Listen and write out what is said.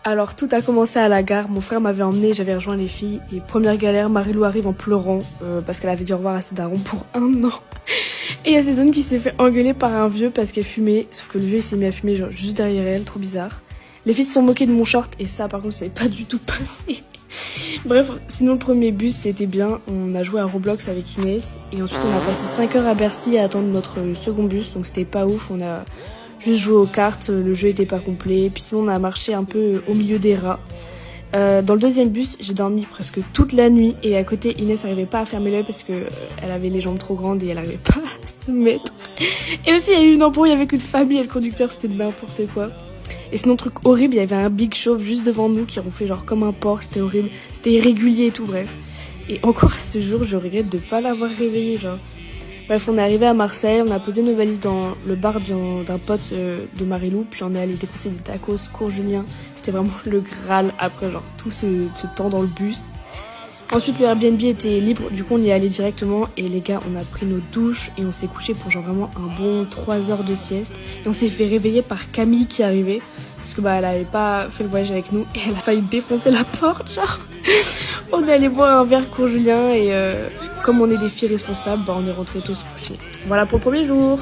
Alors tout a commencé à la gare, mon frère m'avait emmené, j'avais rejoint les filles et première galère, Marilou arrive en pleurant parce qu'elle avait dit au revoir à ses darons pour 1 an. Et il y a Cézanne qui s'est fait engueuler par un vieux parce qu'elle fumait, sauf que le vieux il s'est mis à fumer genre juste derrière elle, trop bizarre. Les filles se sont moquées de mon short et ça par contre ça n'est pas du tout passé. Bref, sinon le premier bus c'était bien, on a joué à Roblox avec Inès et ensuite on a passé 5 heures à Bercy à attendre notre second bus, donc c'était pas ouf, on a juste joué aux cartes, le jeu était pas complet, puis sinon on a marché un peu au milieu des rats. Dans le deuxième bus, j'ai dormi presque toute la nuit et à côté Inès n'arrivait pas à fermer l'œil parce que elle avait les jambes trop grandes et elle n'arrivait pas à se mettre. Et aussi il y a eu une embrouille avec une famille et le conducteur c'était n'importe quoi. Et sinon truc horrible, il y avait un big chauve juste devant nous qui ronflait genre comme un porc, c'était horrible, c'était irrégulier et tout bref. Et encore à ce jour je regrette de pas l'avoir réveillé genre. Bref, on est arrivé à Marseille, on a posé nos valises dans le bar d'un pote de Marilou, puis on est allé défoncer des tacos, cours Julien. C'était vraiment le Graal après genre tout ce temps dans le bus. Ensuite, le Airbnb était libre, du coup on y est allé directement et les gars, on a pris nos douches et on s'est couché pour genre vraiment un bon 3 heures de sieste. Et on s'est fait réveiller par Camille qui arrivait, parce que elle avait pas fait le voyage avec nous et elle a failli défoncer la porte genre. On est allé boire un verre cours Julien et comme on est des filles responsables, on est rentrés tous coucher. Voilà pour le premier jour.